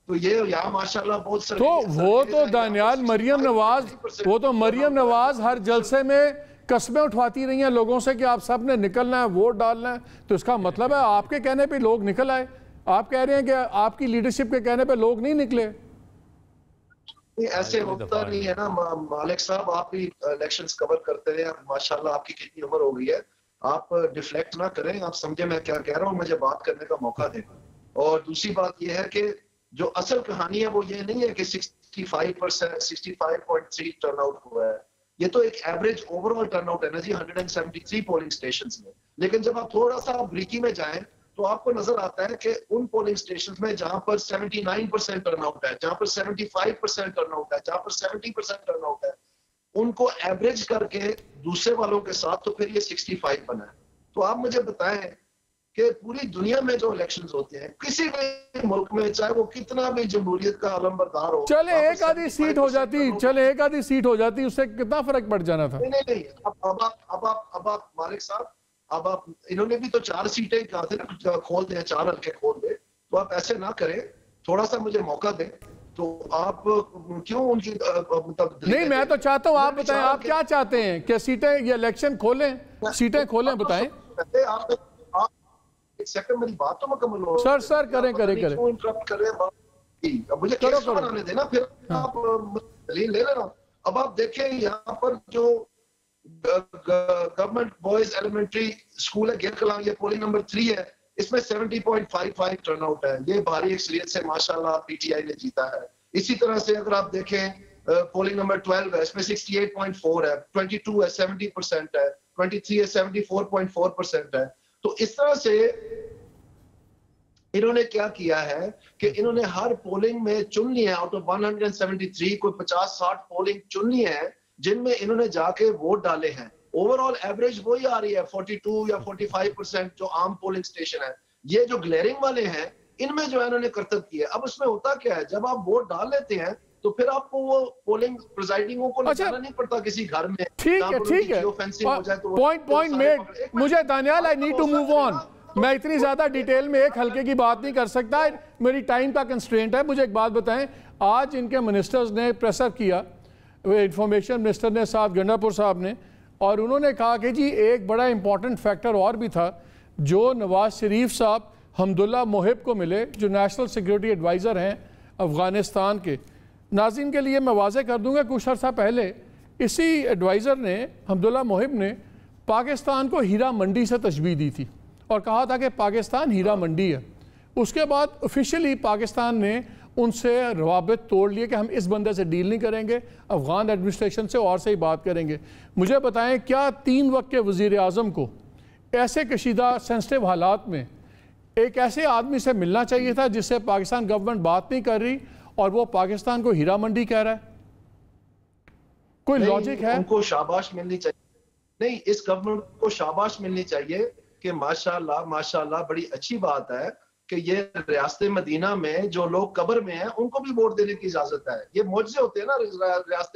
तो ये यहाँ माशाल्लाह बहुत सारे, तो वो तो दानियाल मरियम नवाज, वो तो मरियम नवाज हर जलसे में कस्में उठवाती रही हैं लोगों से कि आप सब ने निकलना है, वोट डालना है। तो इसका मतलब है आपके कहने पे लोग निकल आए। आप कह रहे हैं कि आपकी लीडरशिप के कहने पे लोग नहीं निकले। ऐसे होता नहीं है ना मालिक साहब, आप भी इलेक्शंस कवर करते हैं, माशाल्लाह आपकी कितनी उम्र हो गई है, आप डिफ्लेक्ट ना करें, आप समझे मैं क्या कह रहा हूँ, मुझे बात करने का मौका दें। और दूसरी बात यह है कि जो असल कहानी है वो ये नहीं है कि 65%, 65.3 टर्नआउट हुआ है, ये तो एक एवरेज ओवरऑल टर्नआउट है ना जी 173 पोलिंग स्टेशंस में। लेकिन जब आप थोड़ा सा ब्रीकी में जाएं तो आपको नजर आता है कि उन पोलिंग स्टेशंस में जहां पर 79% टर्नआउट है, जहां पर 75% टर्नआउट है, जहां पर 70% टर्नआउट है, उनको एवरेज करके दूसरे वालों के साथ तो फिर ये 65 बना है। तो आप मुझे बताएं कि पूरी दुनिया में जो इलेक्शंस होते हैं किसी भी मुल्क में, चाहे वो कितना भी जमहूरियत का अलमबरदार हो, चले एक आधी सीट हो जाती, चले एक आधी सीट हो जाती, उससे कितना फर्क पड़ जाना था। नहीं, अब आप मालिक साहब, अब आप, इन्होंने भी तो 4 सीटें कहा थे ना, खोल दें, 4 हल्के खोल दे, तो आप ऐसे ना करें, थोड़ा सा मुझे मौका दें। तो आप क्यों उनकी नहीं, मैं तो चाहता हूँ आप बताएं आप क्या चाहते हैं, क्या सीटें, ये इलेक्शन खोलें, सीटें खोलें, बताएं। आप एक सेकंड मेरी बात तो मुकम्मल हो। सर करें इंटरप्ट कर रहे हैं, अब मुझे केस बनाने देना, फिर आप दलील ले लेना। अब आप देखें यहाँ पर जो गवर्नमेंट बॉयज एलिमेंट्री स्कूल है गिर कलां, ये पोलिंग नंबर 3 है, इसमें 70.55 टर्नआउट है। ये भारी अक्सरियत से माशाल्लाह पीटीआई ने जीता है। इसी तरह से अगर आप देखें पोलिंग नंबर 12 है, इसमें 68.4 है, 22 है 70% है, 23 है 74.4% है। तो इस तरह से इन्होंने क्या किया है कि इन्होंने हर पोलिंग में चुन लिया, आउट ऑफ 173 कोई 50-60 पोलिंग चुननी है जिनमें इन्होंने जाके वोट डाले हैं। ओवरऑल एवरेज वही आ रही है 42 या 45% जो आम पोलिंग स्टेशन है। ये जो ग्लेरिंग वाले हैं इनमें जो है इन्होंने करतब किया। अब उसमें होता क्या है, जब आप वोट डाल लेते हैं तो फिर आपको वो पोलिंग प्रिजाइडिंगों को जाना नहीं पड़ता किसी घर में। ठीक है पॉइंट मेड। मुझे Daniyal I need to move on. मैं इतनी ज्यादा डिटेल में एक हल्के की बात नहीं कर सकता, मेरी टाइम का कंस्ट्रेंट है। मुझे एक बात बताएं, आज इनके मिनिस्टर्स ने प्रेसअप किया, इंफॉर्मेशन मिनिस्टर ने साथ गंडापुर साहब ने, और उन्होंने कहा कि जी एक बड़ा इंपॉर्टेंट फैक्टर और भी था जो नवाज शरीफ साहब हमदुल्ला मोहिब को मिले, जो नेशनल सिक्योरिटी एडवाइज़र हैं अफ़गानिस्तान के। नाज़रीन के लिए मैं वाज़े कर दूंगा, कुछ अर्सा पहले इसी एडवाइज़र ने, हमदुल्ला मोहिब ने, पाकिस्तान को हीरा मंडी से तशबीह दी थी और कहा था कि पाकिस्तान हीरा मंडी है। उसके बाद ऑफिशियली पाकिस्तान ने उनसे रवाबित तोड़ लिए कि हम इस बंदे से डील नहीं करेंगे, अफ़गान एडमिनिस्ट्रेशन से और से ही बात करेंगे। मुझे बताएं, क्या 3 वक्त के वज़ीर आज़म को ऐसे कशीदा सेंसिटिव हालात में एक ऐसे आदमी से मिलना चाहिए था जिससे पाकिस्तान गवर्नमेंट बात नहीं कर रही और वो पाकिस्तान को हीरा मंडी कह रहा है? कोई लॉजिक है? उनको शाबाश मिलनी चाहिए। नहीं, इस गवर्नमेंट को शाबाश मिलनी चाहिए कि माशाल्लाह माशाल्लाह बड़ी अच्छी बात है कि ये रियासत मदीना में जो लोग कब्र में हैं उनको भी वोट देने की इजाजत है। ये मौजज़े होते हैं ना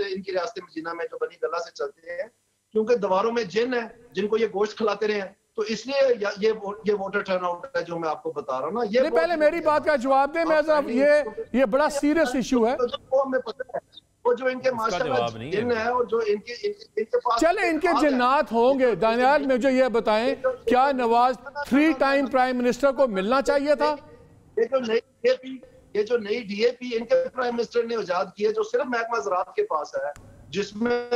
इनकी रियासत मदीना में जो बनी गला से चलते हैं, क्योंकि दीवारों में जिन है जिनको ये गोश्त खिलाते रहे हैं, तो इसलिए ये वोटर टर्नआउट है जो मैं आपको बता रहा हूँ ना। ये पहले मेरी बात का जवाब दे, मैं ये बड़ा सीरियस इशू है। हमें पता है वो जो इनके माशाल्लाह जिन है और जो इनके पास चले इनके जिन्नात होंगे। दानियाल मुझे ये बताएं, क्या नवाज 3 टाइम प्राइम मिनिस्टर को मिलना चाहिए था? ये जो नई डीएपी इनके प्राइम मिनिस्टर ने इजाद की है, जो सिर्फ महकमा ज़राअत के पास है, जिसमें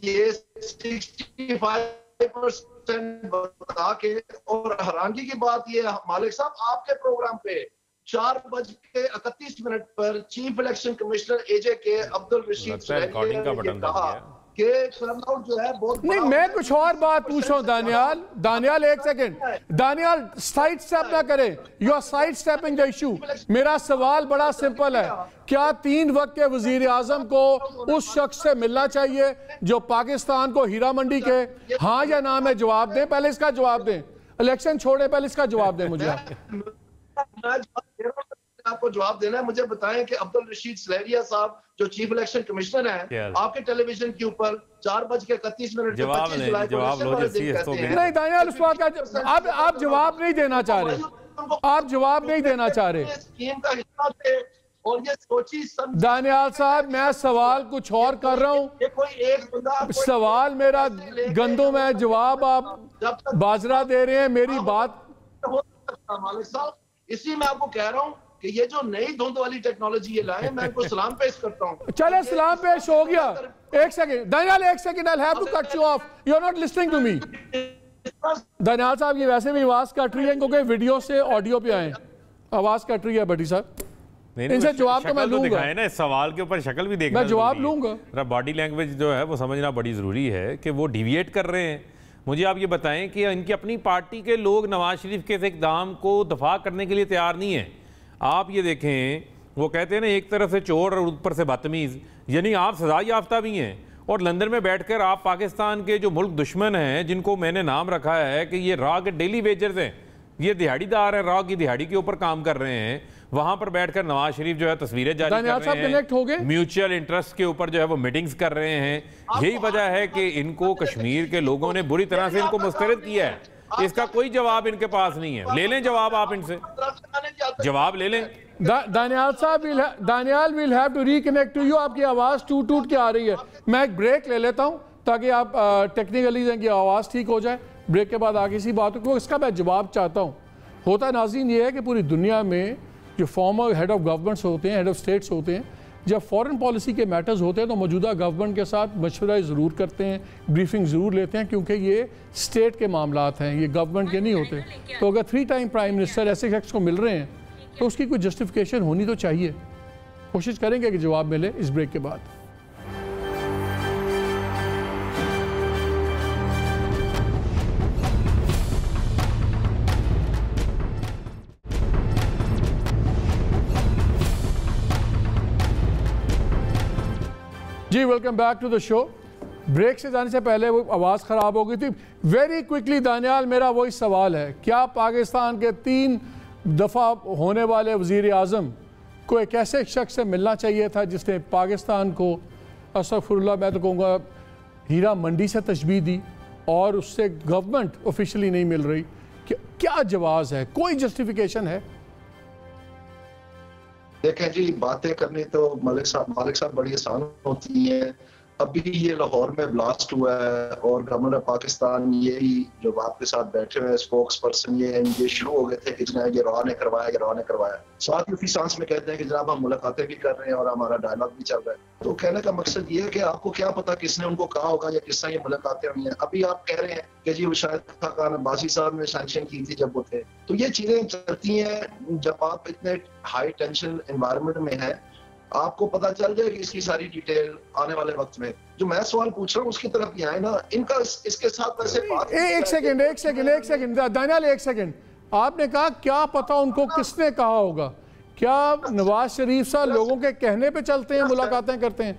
ये 65% बता के, और हैरानगी की बात ये मालिक साहब आपके प्रोग्राम पे 4:31 पर चीफ इलेक्शन कमिश्नर एजे के अब्दुल रशीद कि टर्नआउट जो है बहुत नहीं। मैं कुछ और बात पूछ रहा हूँ दानियाल एक सेकंड, दानियाल साइड स्टेप ना करें, you are side stepping the issue. मेरा सवाल बड़ा सिंपल है, क्या 3 वक्त के वजीर आजम को उस शख्स से मिलना चाहिए जो पाकिस्तान को हीरा मंडी के, हाँ या ना में जवाब दें? पहले इसका जवाब दें, इलेक्शन छोड़े, पहले इसका जवाब दें मुझे। आपको जवाब देना है। मुझे बताएं कि अब्दुल रशीद सलेरिया साहब जो चीफ इलेक्शन कमिश्नर हैं, आपके टेलीविजन के ऊपर 4:31 नहीं, दानियाल उस बात का आप जवाब नहीं देना चाह रहे, आप जवाब नहीं देना चाह रहे। और ये सोची दानियाल साहब, मैं सवाल कुछ और कर रहा हूँ। सवाल मेरा गंदम है, जवाब आप बाजरा दे रहे हैं। मेरी बात मालिक साहब, इसलिए मैं आपको कह रहा हूँ कि ये जो नई धुंध वाली टेक्नोलॉजी ये लाए, मैं इनको सलाम पेश करता हूँ। चले सलाम पेश हो गया। एक सेकंड दानियाल, एक second, I have to cut you off, you are not listening to me. Daniyal साहब, ये वैसे भी आवाज कट रही है क्योंकि वीडियो से ऑडियो पे आए, आवाज कट रही है बड़ी साहब। इनसे जवाब तो मैं लूंगा ना, इस सवाल के ऊपर शक्ल भी देखना, मैं जवाब लूंगा। बॉडी लैंग्वेज जो है वो समझना बड़ी जरूरी है कि वो डिविएट कर रहे हैं। मुझे आप ये बताएं कि इनकी अपनी पार्टी के लोग नवाज शरीफ के इस इक़दाम को दफा करने के लिए तैयार नहीं है। आप ये देखें, वो कहते हैं ना, एक तरफ से चोर और ऊपर से बदतमीज़, यानी आप सजा याफ्ता भी हैं और लंदन में बैठकर आप पाकिस्तान के जो मुल्क दुश्मन हैं, जिनको मैंने नाम रखा है कि ये रॉ के डेली वेजर्स हैं, ये दिहाड़ीदार हैं, रॉ की दिहाड़ी के ऊपर काम कर रहे हैं, वहां पर बैठकर नवाज शरीफ जो है तस्वीरें जारी कर रहे हैं, म्यूचुअल इंटरेस्ट के ऊपर जो है वो मीटिंग्स कर रहे हैं। यही वजह है कि इनको कश्मीर के लोगों ने बुरी तरह से इनको मुस्तरद किया है। इसका कोई जवाब इनके पास नहीं है। ले लें जवाब, आप इनसे जवाब ले लें। दानियाल साहब, Daniyal will have to reconnect to you. आपकी आवाज टूट के आ रही है। मैं एक ब्रेक ले लेता हूं ताकि आप टेक्निकली इनकी आवाज ठीक हो जाए। ब्रेक के बाद आगे इसी बात को इसका मैं जवाब चाहता हूं। होता नाज़रीन ये है कि पूरी दुनिया में जो फॉर्मर हेड ऑफ गवर्नमेंट्स होते हैं, हेड ऑफ स्टेट्स होते हैं, जब फॉरेन पॉलिसी के मैटर्स होते हैं तो मौजूदा गवर्नमेंट के साथ मशवरा ज़रूर करते हैं, ब्रीफिंग ज़रूर लेते हैं, क्योंकि ये स्टेट के मामलात हैं, ये गवर्नमेंट के नहीं होते। तो अगर 3 टाइम प्राइम मिनिस्टर ऐसे शख्स को मिल रहे हैं तो उसकी कोई जस्टिफिकेशन होनी तो चाहिए। कोशिश करेंगे कि जवाब मिले इस ब्रेक के बाद। जी welcome back to the show. Break से जाने से पहले वो आवाज़ ख़राब हो गई थी। वेरी क्विकली दानियाल, मेरा वही सवाल है, क्या पाकिस्तान के 3 दफ़ा होने वाले वज़ीर आज़म को एक ऐसे शख्स से मिलना चाहिए था जिसने पाकिस्तान को, अस्तगफुरुल्लाह मैं तो कहूँगा, हीरा मंडी से तशबीह दी और उससे गवर्नमेंट ऑफिशियली नहीं मिल रही? क्या जवाज़ है? कोई जस्टिफिकेशन है? देखें जी, बातें करनी तो मालिक साहब बड़ी आसान होती हैं। अभी ये लाहौर में ब्लास्ट हुआ है और गवर्नमेंट ऑफ पाकिस्तान यही जो आपके साथ बैठे हुए स्पोक्स पर्सन ये शुरू हो गए थे कि ये रॉ ने करवाया। साथ ही उसी सांस में कहते हैं कि जनाब हम मुलाकातें भी कर रहे हैं और हमारा डायलॉग भी चल रहा है। तो कहने का मकसद ये है कि आपको क्या पता किसने उनको कहा होगा या किस तरह ये मुलाकातें हुई हैं। अभी आप कह रहे हैं कि जी वो शायद खान अब्बासी साहब ने सैंक्शन की थी जब वो थे। तो ये चीजें चलती हैं जब आप इतने हाई टेंशन एनवायरनमेंट में है, आपको पता चल जाएगी इसकी सारी डिटेल आने वाले वक्त में। जो मैं सवाल पूछ रहा हूँ उसकी तरफ ही आए ना, इनका इसके साथ वैसे बात। एक सेकंड दानियाल, एक सेकंड। आपने कहा क्या पता उनको किसने कहा होगा? क्या नवाज शरीफ साहब लोगों के कहने पे चलते हैं, मुलाकातें करते हैं?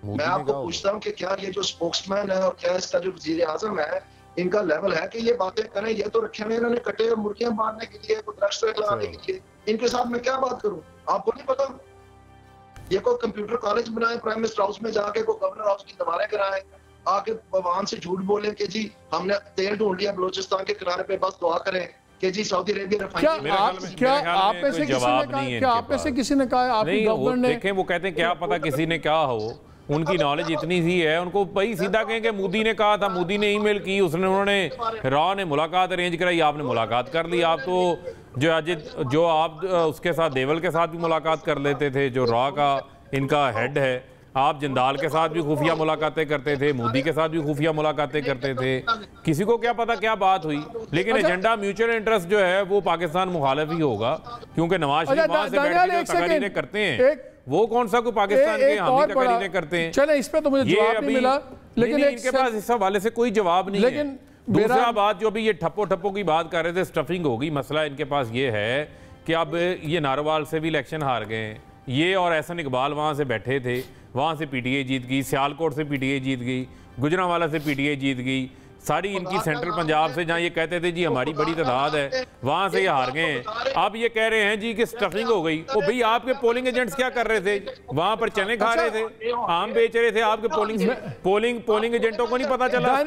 मैं आपको पूछता हूँ कि क्या ये जो स्पोक्समैन है और क्या इसका जो वजीर आजम है, इनका लेवल है कि ये बातें करें? ये तो रखे हुए इन्होंने कटे और मुर्गियां मारने के लिए, दरख्त खिलाने के लिए। इनके साथ मैं क्या बात करूं? आपको नहीं पता? ये कोई कंप्यूटर कॉलेज बनाए, प्राइम मिनिस्टर हाउस में जाके को गवर्नर हाउस की दीवारें कराएं, आके वहां से झूठ बोले कि जी हमने तेल ढूंढ लिया बलोचिस्तान के किनारे पे, बस दुआ करें कि जी सऊदी अरेबिया रिफाइनरी। क्या आप में से किसी ने कहा आपकी गवर्नमेंट ने? देखें, वो कहते हैं क्या पता किसी ने कहा हो, उनकी नॉलेज इतनी सी है, उनको भाई सीधा कहें कि मोदी ने कहा था, मोदी ने ईमेल की, उन्होंने रॉ ने मुलाकात अरेंज कराई, आपने मुलाकात कर ली। आप तो जो आप उसके साथ देवल के साथ भी मुलाकात कर लेते थे, जो रॉ का इनका हेड है, आप जिंदाल के साथ भी खुफिया मुलाकातें करते थे, मोदी के साथ भी खुफिया मुलाकातें करते थे। किसी को क्या पता क्या बात हुई, लेकिन एजेंडा म्यूचुअल इंटरेस्ट जो है वो पाकिस्तान मुखालिफ ही होगा, क्योंकि नवाज शरीफ वहां से बैठ के तकरीरें करते हैं, वो कौन सा कोई पाकिस्तान के हामी तकरीरें करते हैं। चले, इस पे तो मुझे जवाब नहीं मिला, लेकिन इनके पास इस हवाले से कोई जवाब नहीं है। दूसरा बात जो भी ये ठप्पो की बात कर रहे थे, स्टफिंग होगी, मसला इनके पास ये है कि अब ये नारोवाल से भी इलेक्शन हार गए, ये और एहसन इकबाल वहाँ से बैठे थे, वहाँ से पीटीआई जीत गई, सियालकोट से पीटीआई जीत गई, गुजरांवाला से पीटीआई जीत गई, सारी इनकी सेंट्रल पंजाब से जहाँ ये कहते थे जी हमारी बड़ी तादाद है, वहाँ से ये हार गए हैं। अब ये कह रहे हैं जी कि स्टफिंग हो गई। ओ भाई, आपके पोलिंग एजेंट्स क्या कर रहे थे? वहाँ पर चने खा रहे थे, आम बेच रहे थे। आपके पोलिंग एजेंटों को नहीं पता चला?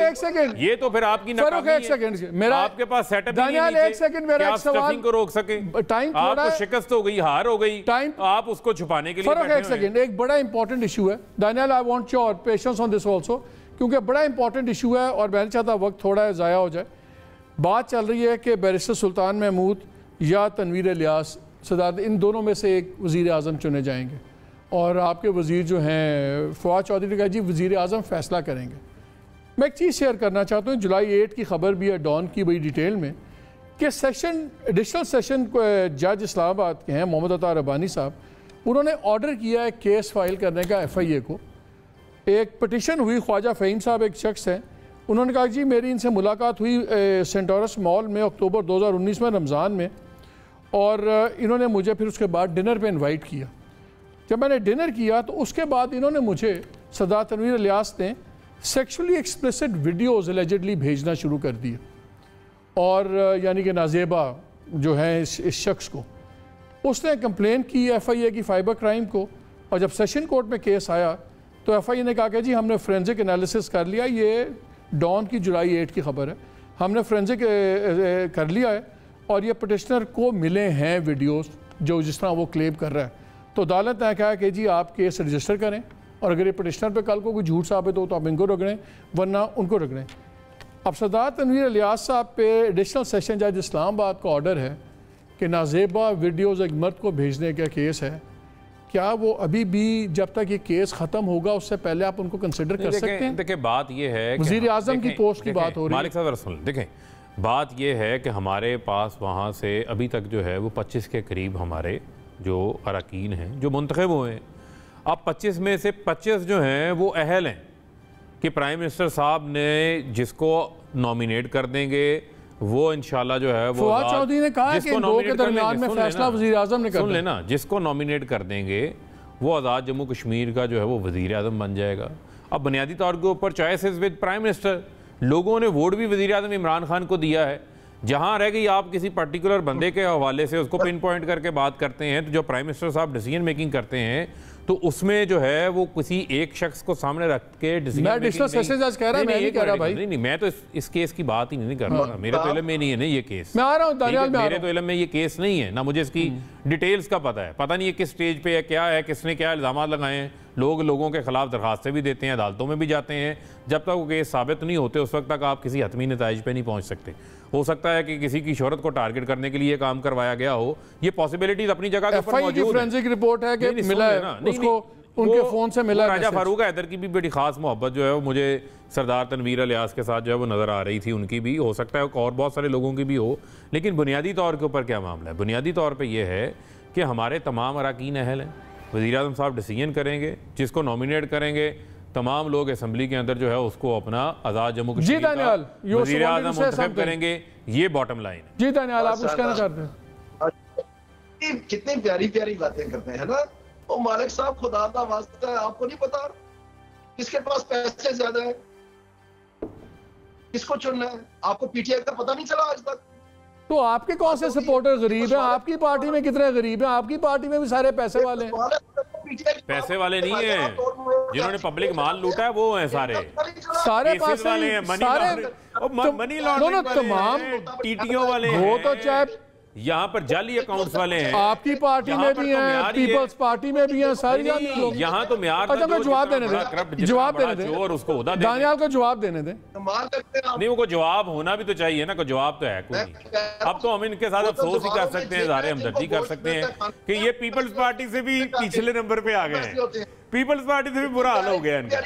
एक सेकंड, ये तो फिर आपकी नाकामी है। मेरा आपके पास सेटअप ही नहीं है आप स्टफिंग को रोक सके। आपको शिकस्त हो गई, हार हो गई, आप उसको छुपाने के लिए। एक सेकंड, एक बड़ा इंपॉर्टेंट इशू है Daniyal, I want your patience on this also, क्योंकि बड़ा इंपॉर्टेंट इशू है और मैं चाहता वक्त थोड़ा ज़ाया हो जाए। बात चल रही है कि बैरिस्टर सुल्तान महमूद या तनवीर इलियास सदारत, इन दोनों में से एक वज़ीर आज़म चुने जाएंगे, और आपके वज़ीर जो हैं फवाद चौधरी ने कहा जी वज़ीर आज़म फ़ैसला करेंगे। मैं एक चीज़ शेयर करना चाहता हूँ, जुलाई 8 की खबर भी है डॉन की बड़ी डिटेल में, कि एडिशनल सेशन जज इस्लामाबाद के हैं मोहम्मद अता रब्बानी साहब, उन्होंने ऑर्डर किया है केस फाइल करने का FIA को। एक पटिशन हुई, ख्वाजा फ़हीम साहब एक शख्स हैं, उन्होंने कहा जी मेरी इनसे मुलाकात हुई सेंटोरस मॉल में अक्टूबर 2019 में रमज़ान में, और इन्होंने मुझे फिर उसके बाद डिनर पे इनवाइट किया। जब मैंने डिनर किया तो उसके बाद इन्होंने मुझे सरदार तनवीर इलियास ने सेक्सुअली एक्सप्लिसिट वीडियोज़ एलिजिडली भेजना शुरू कर दिए, और यानी कि नाजेबा जो है इस शख्स को, उसने कंप्लेन की FIA की साइबर क्राइम को, और जब सेशन कोर्ट में केस आया तो FIA ने कहा कि जी हमने फोरेंसिक एनालिसिस कर लिया, ये डॉन की जुलाई 8 की खबर है, हमने फोरेंसिक कर लिया है और ये पटिशनर को मिले हैं वीडियोस जो जिस तरह वो क्लेम कर रहा है। तो अदालत ने कहा कि जी आप केस रजिस्टर करें, और अगर ये पटिशनर पे कल को कोई झूठ साबित हो तो आप इनको रगड़ें, वरना उनको रगड़ें। अब सरदार तनवीर इलियास साहब पे एडिशनल सेशन जज इस्लामाबाद का ऑर्डर है कि नाजेबा वीडियोज़ एक मर्द को भेजने का केस है, क्या वो अभी भी जब तक ये केस ख़त्म होगा उससे पहले आप उनको कंसिडर कर सकते हैं? देखिए बात ये है वज़ीर आज़म की पोस्ट की बात हो रही है। मालिक साहब सुन, देखें बात ये है कि हमारे पास वहाँ से अभी तक जो है वो 25 के करीब हमारे जो अरकान हैं जो मुंतखब हुए हैं। अब 25 में से 25 जो हैं वो अहल हैं कि प्राइम मिनिस्टर साहब ने जिसको नॉमिनेट कर देंगे वो इंशाल्लाह जो है वो फवाद चौधरी ने कहा कि इन दो के दरमियान में फैसला वज़ीर आज़म ने सुन लेना, जिसको नॉमिनेट कर देंगे वो आज़ाद जम्मू कश्मीर का जो है वो वज़ीर आज़म बन जाएगा। अब बुनियादी तौर के ऊपर choice is with prime minister, लोगों ने वोट भी वज़ीर आज़म इमरान खान को दिया है। जहां रह गई आप किसी पर्टिकुलर बंदे के हवाले से उसको पिन पॉइंट करके बात करते हैं, तो जो प्राइम मिनिस्टर साहब डिसीजन मेकिंग करते हैं तो उसमें जो है वो किसी एक शख्स को सामने रख के डिसीजन नहीं, मैं तो इस केस की बात ही नहीं कर रहा। मेरे तो इल्म में नहीं है ना ये केस, मैं आ रहा हूं दानियाल, मेरे तो इल्म में ये केस नहीं है ना, मुझे इसकी डिटेल्स का पता है, पता नहीं है किस स्टेज पे है, क्या है, किसने क्या इल्जाम लगाए हैं। लोगों के खिलाफ दरखास्तें भी देते हैं, अदालतों में भी जाते हैं, जब तक वो केस साबित नहीं होते उस वक्त तक आप किसी हतमी नताइज पे नहीं पहुंच सकते। हो सकता है कि किसी की शोहरत को टारगेट करने के लिए काम करवाया गया हो, ये पॉसिबिलिटीज अपनी जगह के ऊपर मौजूद है। फोरेंसिक रिपोर्ट है कि मिला है उसको उनके फोन से मिला। राजा फारूक हैदर की भी बड़ी खास मोहब्बत जो है वो मुझे सरदार तनवीर अलियास के साथ जो है वो नज़र आ रही थी, उनकी भी हो सकता है और बहुत सारे लोगों की भी हो। लेकिन बुनियादी तौर के ऊपर क्या मामला है? बुनियादी तौर पर यह है कि हमारे तमाम अरकान अहल हैं, वज़ीर आज़म साहब डिसीजन करेंगे, जिसको नॉमिनेट करेंगे तमाम लोग असम्बली के अंदर जो है उसको अपना आज़ाद जम्मू कश्मीर का वज़ीर आज़म मुंतखब करेंगे। ये बॉटम लाइन है। जी दानियाल, आप कुछ कहना चाहते हैं? कितनी प्यारी प्यारी बातें करते हैं ना। तो मालिक साहब खुदा का वास्ता है, आपको नहीं पता किसके पास पैसे ज्यादा है, किसको चुनना है? आपको पीटीआई का पता नहीं चला आज तक? तो आपके कौन से सपोर्टर गरीब हैं? आपकी पार्टी में कितने गरीब हैं? आपकी पार्टी में भी सारे पैसे वाले हैं। पैसे वाले नहीं है, जिन्होंने पब्लिक माल लूटा है वो हैं सारे पैसे वाले हैं, मनी लॉन्ड्रिंग तमाम टीटीओ वाले हैं, वो तो चाहे यहाँ पर जाली अकाउंट्स वाले हैं। आपकी पार्टी में भी हैं, पीपल्स पार्टी में भी हैं, सारी लोग। यहाँ तो म्यार अच्छा मैं जवाब देने दे, जवाब देने दे और उसको दानियाल को जवाब देने दे। नहीं, वो को जवाब होना भी तो चाहिए ना, कोई जवाब तो है कोई नहीं। अब तो हम इनके साथ अफसोस ही कर सकते हैं, इज़हार हमदर्दी कर सकते हैं कि ये पीपल्स पार्टी से भी पिछले नंबर पे आ गए हैं, पीपल्स पार्टी से भी बुरा हाल हो गया इनका।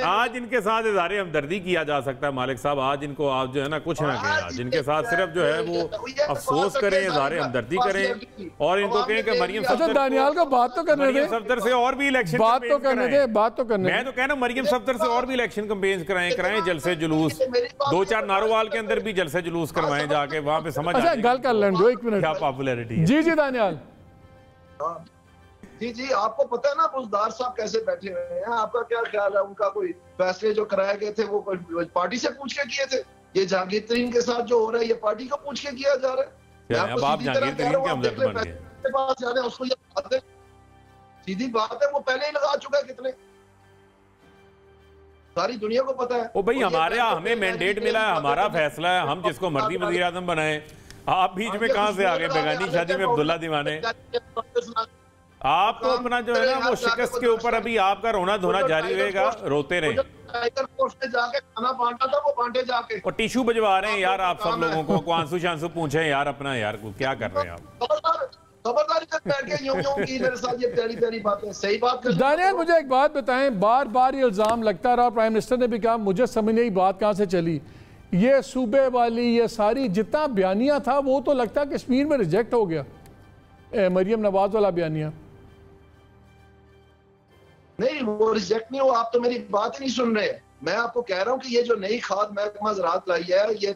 आज इनके साथ इज़हार हमदर्दी किया जा सकता है मालिक साहब, आज इनको आप जो है ना कुछ ना कहें, आज इनके साथ सिर्फ जो है वो अफसोस करें, इज़हार हमदर्दी करें और इनको कहें कि मरियम सफ्दर, दानियाल को बात तो करने दे, सफ्दर से और भी इलेक्शन बात तो करने दे, बात तो करने। मैं तो कहना मरियम सफ्दर से और भी इलेक्शन कैंपेन कराएं, जलसे जुलूस, 2-4 नारोवाल के अंदर भी जलसे जुलूस करवाएं जाके, वहां पे समझ अच्छा गल कर लें दो, एक मिनट, क्या पॉपुलैरिटी है। जी जी दानियाल जी, आपको पता है ना बुजदार साहब कैसे बैठे हुए हैं? आपका क्या ख्याल है? उनका कोई फैसले जो कराए गए थे वो पार्टी से पूछ के किए थे? ये जहांगीर तरीन के साथ जो हो रहा है ये पार्टी को पूछ के किया जा रहा है? अब आप जहांगीर तरीन के हमदर्द बन गए। उसको ये बात है, सीधी बात है, वो पहले ही लगा चुका है कितने, सारी दुनिया को पता है। ओ भाई हमारे हमें मैंडेट मिला है, हमारा फैसला है, हम जिसको मर्जी वज़ीर आज़म बनाए। आप बीच में कहां से आ गए बेगानी शादी में अब्दुल्ला दीवाने? आप तो अपना जो है ना वो शिकस्त के ऊपर अभी आपका रोना धोना जारी रहेगा, रोते रहे। जाके खाना बांटा था वो बांटे जाके, और टिश्यू बजवा रहे हैं यार आप सब लोगों को आंसू शांसू पूछे यार अपना, यार क्या कर रहे हैं आप? खबरदारी से बैठ के यूं की मेरे साथ ये प्यारी प्यारी बातें, सही बात कर। दानियाल मुझे एक बात बताएं, बार बार ये इल्जाम लगता रहा, प्राइम मिनिस्टर ने भी कहा, मुझे समझ नहीं बात कहां से चली, ये सूबे वाली ये सारी जितना बयानिया था वो तो लगता है कश्मीर में रिजेक्ट हो गया, मरियम नवाज वाला बयानिया। नहीं वो रिजेक्ट नहीं हुआ, आप तो मेरी बात ही नहीं सुन रहे। मैं आपको कह रहा हूँ कि ये जो नई खाद महकमा ज़राअत लाई है, ये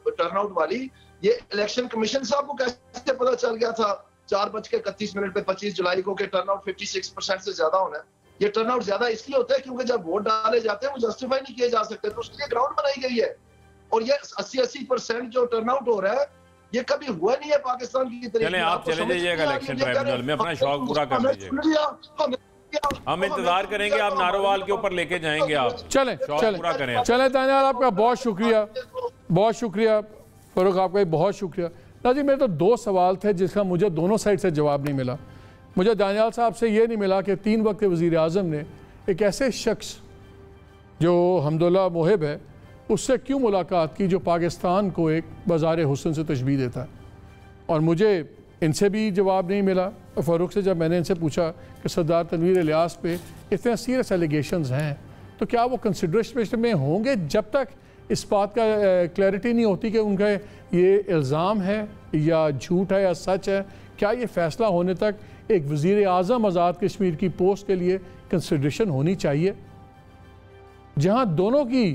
टर्नआउट वाली, ये इलेक्शन कमीशन साहब को कैसे पता चल गया था 4:31 पे 25 जुलाई को कि टर्नआउट 56% से ज्यादा होना है? ये टर्नआउट ज्यादा इसलिए होता है क्योंकि जब वोट डाले जाते हैं वो जस्टिफाई नहीं किए जा सकते, तो उसके लिए ग्राउंड बनाई गई है। और ये 80% जो टर्नआउट हो रहा है ये कभी हुआ नहीं है पाकिस्तान की तरह। चले आप चले जाइएगा इलेक्शन ट्राइब्यूनल में, अपना शौक पूरा कर लीजिए, हम इंतजार करेंगे, आप नारोवाल के ऊपर लेके जाएंगे, आप चलें चलें दानियाल, आपका बहुत शुक्रिया, बहुत शुक्रिया फरूक, आपका बहुत शुक्रिया। नाजी मेरे तो 2 सवाल थे जिसका मुझे दोनों साइड से जवाब नहीं मिला। मुझे दानियाल साहब से ये नहीं मिला कि 3 वक्त वज़ीर आज़म ने एक ऐसे शख्स जो हम्दुल्ला मोहिब है उससे क्यों मुलाकात की जो पाकिस्तान को एक बाज़ार हुस्न से तशबीह देता है? और मुझे इनसे भी जवाब नहीं मिला। फ़ारूक से जब मैंने इनसे पूछा कि सरदार तनवीर इलियास पे इतने सीरियस एलिगेशंस हैं तो क्या वो कंसिडरेशन में होंगे जब तक इस बात का क्लैरिटी नहीं होती कि उनका ये इल्ज़ाम है या झूठ है या सच है? क्या ये फ़ैसला होने तक एक वज़ीर आज़म आज़ाद कश्मीर की पोस्ट के लिए कंसिडरेशन होनी चाहिए? जहाँ दोनों की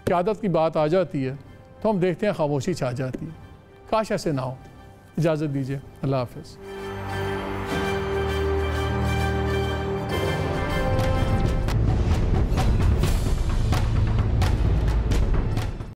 क़यादत की बात आ जाती है तो हम देखते हैं खामोशी छा जाती है। काश ऐसे ना हो। इजाज़त दीजिए, अल्लाह हाफ़िज़।